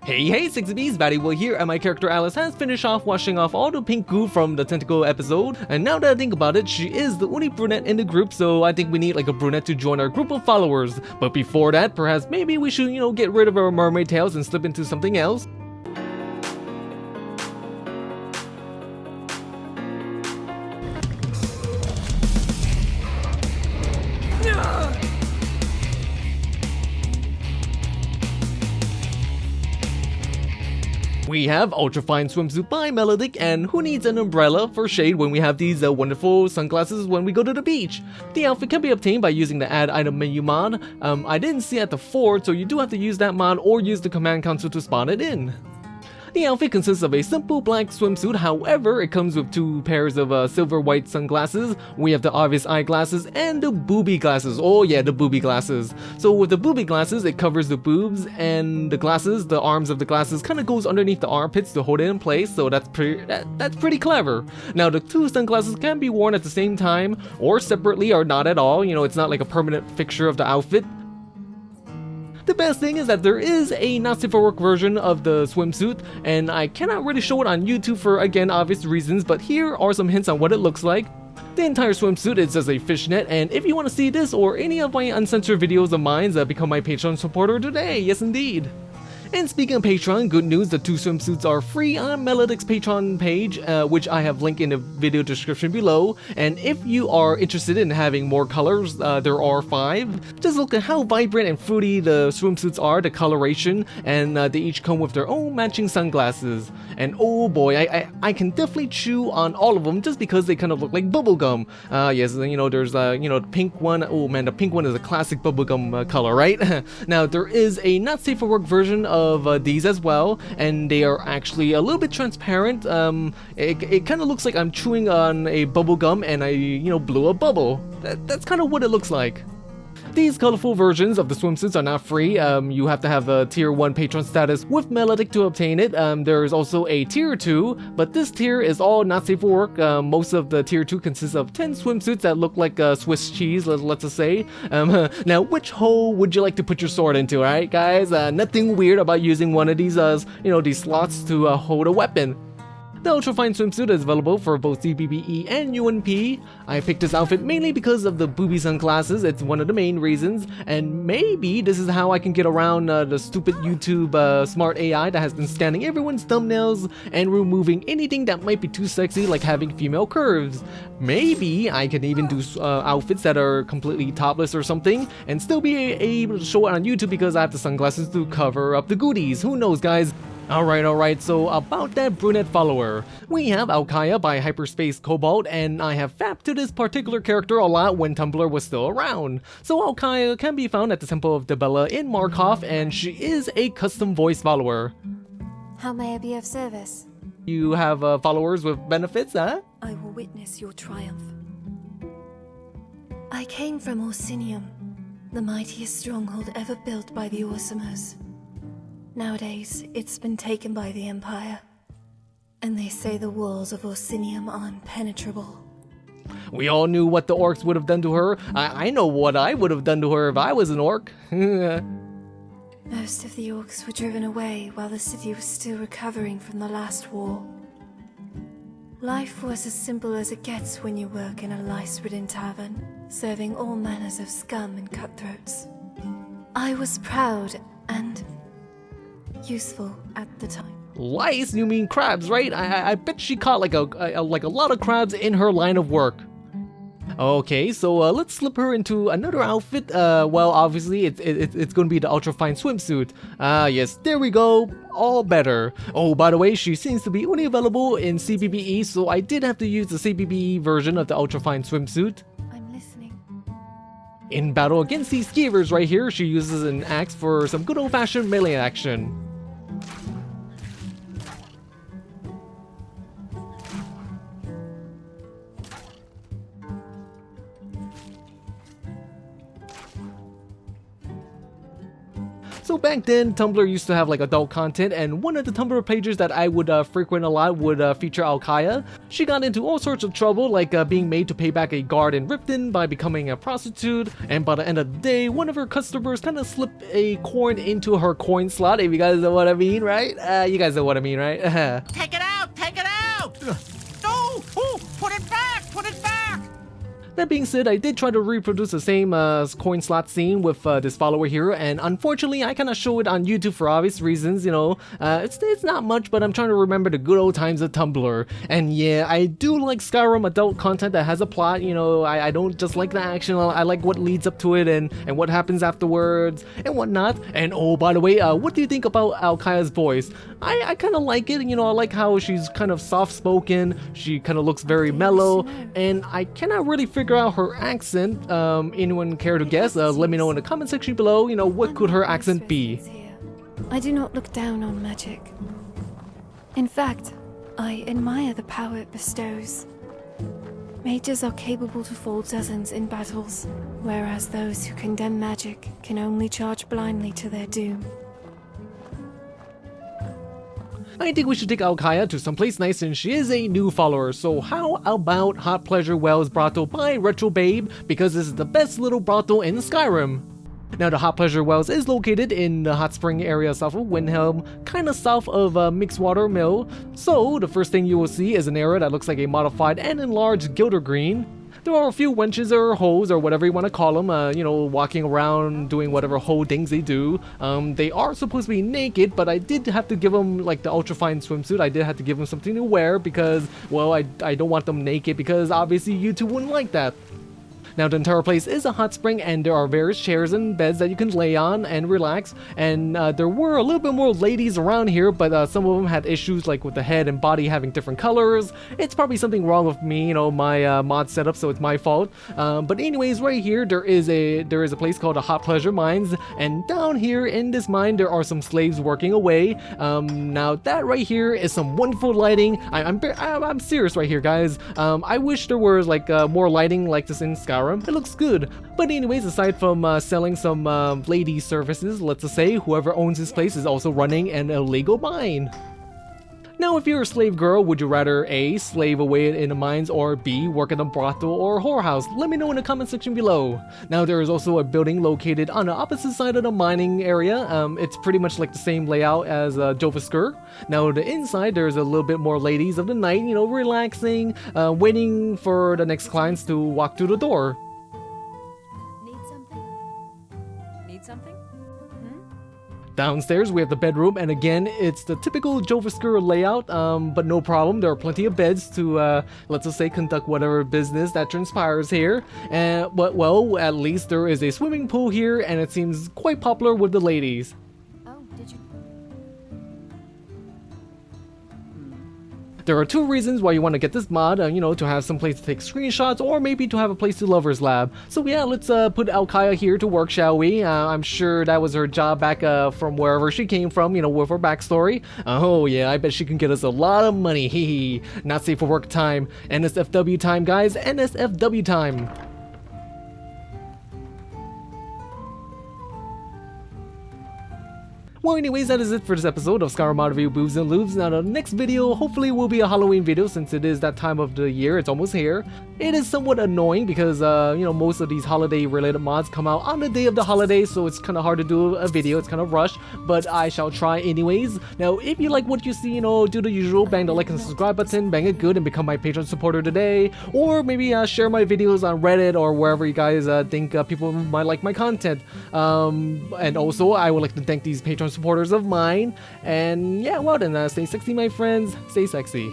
Hey 6Bs, Batty here, and my character Alice has finished off washing off all the pink goo from the tentacle episode, and now that I think about it, she is the only brunette in the group, so I think we need like a brunette to join our group of followers. But before that, perhaps maybe we should, get rid of our mermaid tails and slip into something else. We have Ultrafine Swimsuit by Melodic, and who needs an umbrella for shade when we have these wonderful sunglasses when we go to the beach? The outfit can be obtained by using the Add Item Menu mod. I didn't see it at the fort, so you do have to use that mod or use the command console to spawn it in. The outfit consists of a simple black swimsuit, however, it comes with two pairs of silver white sunglasses. We have the obvious eyeglasses and the booby glasses. Oh yeah, the booby glasses. So with the booby glasses, it covers the boobs, and the glasses, the arms of the glasses kind of goes underneath the armpits to hold it in place, so that's pretty clever. Now the two sunglasses can be worn at the same time, or separately, or not at all. It's not like a permanent fixture of the outfit. The best thing is that there is a not safe for work version of the swimsuit, and I cannot really show it on YouTube for, again, obvious reasons, but here are some hints on what it looks like. The entire swimsuit is just a fishnet, and if you want to see this or any of my uncensored videos of mine, become my Patreon supporter today, yes indeed. And speaking of Patreon, good news, the two swimsuits are free on Melodic's Patreon page, which I have linked in the video description below. And if you are interested in having more colors, there are 5. Just look at how vibrant and fruity the swimsuits are, the coloration, and they each come with their own matching sunglasses. And oh boy, I can definitely chew on all of them just because they kind of look like bubblegum. Yes, there's the pink one. Oh man, the pink one is a classic bubblegum color, right? Now there is a not safe for work version of these as well, and they are actually a little bit transparent. It kind of looks like I'm chewing on a bubble gum and I blew a bubble. That's kind of what it looks like. These colorful versions of the swimsuits are not free. You have to have a tier 1 patron status with Melodic to obtain it. There is also a tier 2, but this tier is all not safe for work. Most of the tier 2 consists of 10 swimsuits that look like Swiss cheese, let's just say. Now, which hole would you like to put your sword into, alright guys? Nothing weird about using one of these, these slots to hold a weapon. The Ultrafine Swimsuit is available for both CBBE and UNP. I picked this outfit mainly because of the booby sunglasses, it's one of the main reasons, and maybe this is how I can get around the stupid YouTube smart AI that has been scanning everyone's thumbnails and removing anything that might be too sexy, like having female curves. Maybe I can even do outfits that are completely topless or something and still be able to show it on YouTube because I have the sunglasses to cover up the goodies. Who knows, guys? Alright, so about that brunette follower. We have Alkaia by hyperspacekobold, and I have fapped to this particular character a lot when Tumblr was still around. So Alkaia can be found at the Temple of Debella in Markov, and she is a custom voice follower. How may I be of service? You have followers with benefits, huh? I will witness your triumph. I came from Orsinium, the mightiest stronghold ever built by the Orsimos. Nowadays, it's been taken by the Empire, and they say the walls of Orsinium are impenetrable. We all knew what the orcs would have done to her. I know what I would have done to her if I was an orc. Most of the orcs were driven away while the city was still recovering from the last war. Life was as simple as it gets when you work in a lice-ridden tavern, serving all manners of scum and cutthroats. I was proud and useful at the time. Lice? You mean crabs, right? I bet she caught like a lot of crabs in her line of work. Okay, so let's slip her into another outfit. Well, obviously it's going to be the Ultrafine Swimsuit. Yes, there we go. All better. Oh, by the way, she seems to be only available in CBBE, so I did have to use the CBBE version of the Ultrafine Swimsuit. I'm listening. In battle against these skeevers right here, she uses an axe for some good old-fashioned melee action. So back then, Tumblr used to have like adult content, and one of the Tumblr pages that I would frequent a lot would feature Alkaia. She got into all sorts of trouble, like being made to pay back a guard in Ripton by becoming a prostitute, and by the end of the day, one of her customers kind of slipped a coin into her coin slot, if you guys know what I mean, right? You guys know what I mean, right? Take it out! Take it out! No! Oh, put it back! Put it back! That being said, I did try to reproduce the same coin slot scene with this follower here, and unfortunately I cannot show it on YouTube for obvious reasons, you know. It's not much, but I'm trying to remember the good old times of Tumblr. And yeah, I do like Skyrim adult content that has a plot, you know. I don't just like the action, I like what leads up to it and what happens afterwards and whatnot. And oh, by the way, what do you think about Alkaia's voice? I kind of like it, you know. I like how she's kind of soft-spoken, she kind of looks very mellow, and I cannot really figure out her accent. Anyone care to guess? Let me know in the comment section below, you know, what could her accent be? I do not look down on magic. In fact, I admire the power it bestows. Mages are capable to fall dozens in battles, whereas those who condemn magic can only charge blindly to their doom. I think we should take Alkaia to someplace nice since she is a new follower, so how about Hot Pleasure Wells Brothel by RetroBabe, because this is the best little brothel in Skyrim. Now the Hot Pleasure Wells is located in the hot spring area south of Windhelm, kinda south of Mixwater Mill, so the first thing you will see is an area that looks like a modified and enlarged Gilder Green. There are a few wenches or hoes or whatever you want to call them, you know, walking around doing whatever hoe things they do. They are supposed to be naked, but I did have to give them like the Ultrafine Swimsuit. I did have to give them something to wear because, well, I don't want them naked because obviously you two wouldn't like that. Now the entire place is a hot spring and there are various chairs and beds that you can lay on and relax, and there were a little bit more ladies around here, but some of them had issues like with the head and body having different colors. It's probably something wrong with me, you know, my mod setup, so it's my fault. But anyways, right here there is a place called the Hot Pleasure Mines, and down here in this mine there are some slaves working away. Now that right here is some wonderful lighting. I'm serious right here, guys. I wish there was like more lighting like this in Skyrim. It looks good. But anyways, aside from selling some lady services, let's just say whoever owns this place is also running an illegal mine. Now if you're a slave girl, would you rather A, slave away in the mines, or B, work in a brothel or whorehouse? Let me know in the comment section below. Now there is also a building located on the opposite side of the mining area. It's pretty much like the same layout as Jovisker. Now the inside there's a little bit more ladies of the night, you know, relaxing, waiting for the next clients to walk through the door. Need something? Downstairs we have the bedroom, and again it's the typical Jovisker layout, but no problem, there are plenty of beds to let's just say conduct whatever business that transpires here. But well, at least there is a swimming pool here and it seems quite popular with the ladies. Oh, did you? There are two reasons why you want to get this mod, you know, to have some place to take screenshots or maybe to have a place to Lover's Lab. So yeah, let's put Alkaia here to work, shall we? I'm sure that was her job back from wherever she came from, you know, with her backstory. Oh yeah, I bet she can get us a lot of money, hee. Not safe for work time. NSFW time, guys, NSFW time. Well, anyways, that is it for this episode of Skyrim Mod Review Boobs and Lubes. Now, the next video hopefully will be a Halloween video since it is that time of the year. It's almost here. It is somewhat annoying because, you know, most of these holiday-related mods come out on the day of the holiday, so it's kind of hard to do a video. It's kind of rushed, but I shall try anyways. Now, if you like what you see, you know, do the usual, bang the like and subscribe button, bang it good, and become my Patreon supporter today. Or maybe share my videos on Reddit or wherever you guys think people might like my content. And also, I would like to thank these Patreon supporters of mine, and yeah, well then, stay sexy my friends, stay sexy.